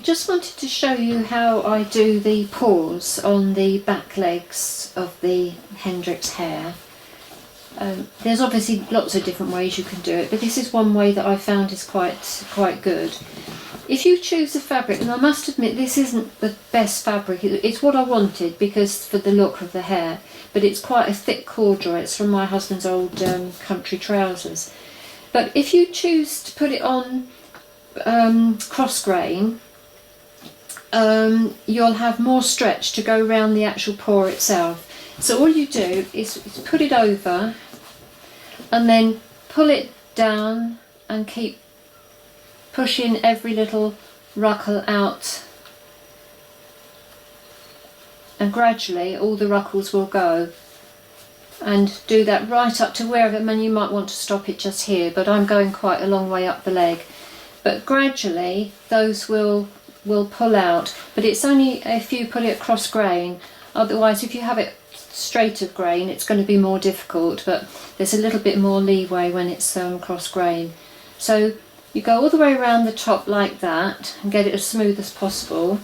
just wanted to show you how I do the paws on the back legs of the Hendricks hare. There's obviously lots of different ways you can do it, but this is one way that I found is quite good. If you choose a fabric, and I must admit this isn't the best fabric, it's what I wanted because for the look of the hair, but it's quite a thick corduroy. It's from my husband's old country trousers. But if you choose to put it on cross grain, you'll have more stretch to go around the actual paw itself. So all you do is put it over and then pull it down and keep pushing every little ruckle out, and gradually all the ruckles will go, and do that right up to wherever. I mean, you might want to stop it just here, but I'm going quite a long way up the leg, but gradually those will pull out. But it's only if you put it across grain. Otherwise, if you have it straight of grain, it's going to be more difficult, but there's a little bit more leeway when it's cross grain. So you go all the way around the top like that and get it as smooth as possible,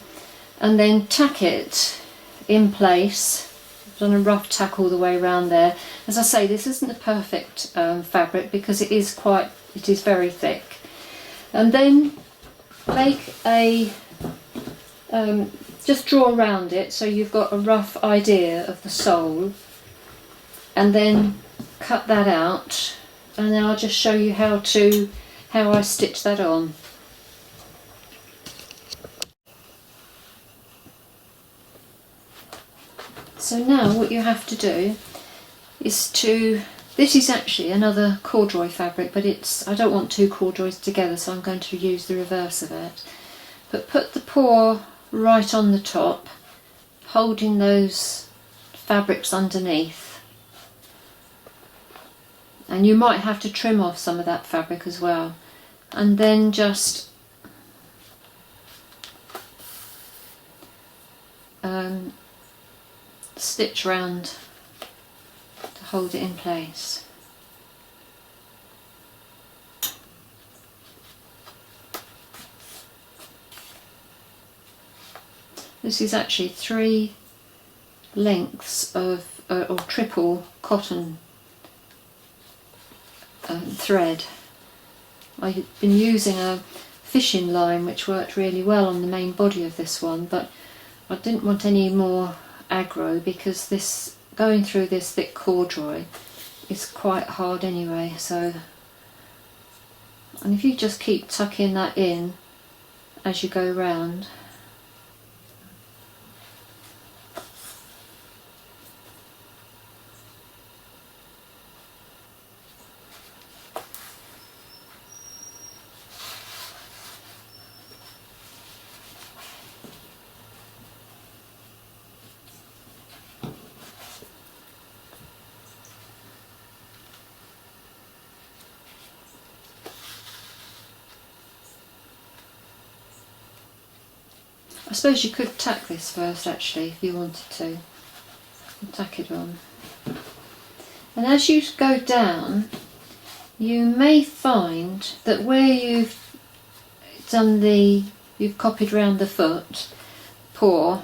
and then tack it in place. I've done a rough tack all the way around there. As I say, this isn't a perfect fabric because it is very thick. And then make a just draw around it so you've got a rough idea of the sole, and then cut that out, and then I'll just show you how I stitch that on. So now what you have to do is this is actually another corduroy fabric, but I don't want two corduroys together, so I'm going to use the reverse of it. But put the paw right on the top, holding those fabrics underneath, and you might have to trim off some of that fabric as well, and then just stitch round to hold it in place. This is actually 3 lengths of or triple cotton thread. I've been using a fishing line which worked really well on the main body of this one, but I didn't want any more aggro because this going through this thick corduroy is quite hard anyway. So, and if you just keep tucking that in as you go round, I suppose you could tack this first actually if you wanted to. Tack it on. And as you go down, you may find that where you've copied round the foot paw,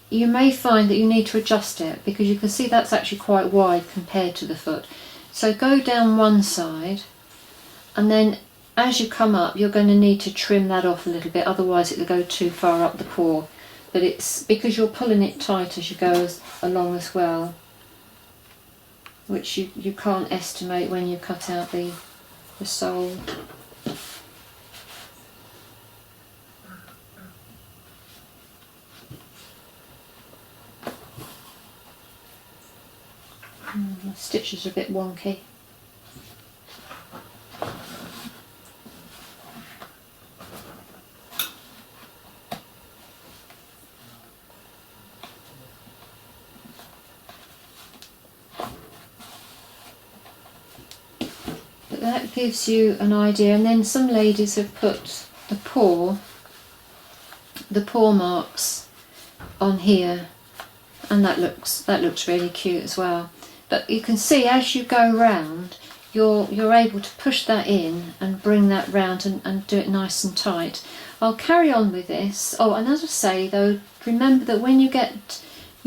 you may find that you need to adjust it because you can see that's actually quite wide compared to the foot. So go down one side, and then as you come up you're going to need to trim that off a little bit, otherwise it'll go too far up the paw. But it's because you're pulling it tight as you go along as well, which you can't estimate when you cut out the sole. The stitches are a bit wonky. But that gives you an idea, and then some ladies have put the paw marks on here, and that looks really cute as well. But you can see as you go round you're able to push that in and bring that round and do it nice and tight. I'll carry on with this. Oh, and as I say though, remember that when you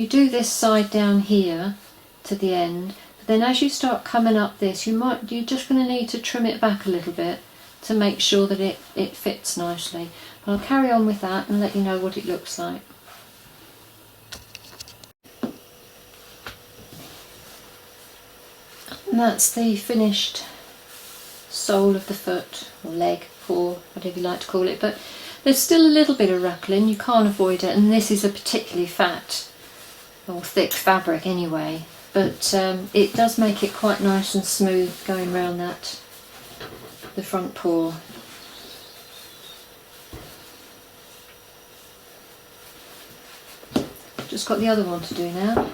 do this side down here to the end, but then as you start coming up this, you're just going to need to trim it back a little bit to make sure that it fits nicely. But I'll carry on with that and let you know what it looks like. And that's the finished sole of the foot, or leg, paw, whatever you like to call it. But there's still a little bit of ruckling, you can't avoid it, and this is a particularly fat or thick fabric anyway, but it does make it quite nice and smooth going around the front paw. Just got the other one to do now.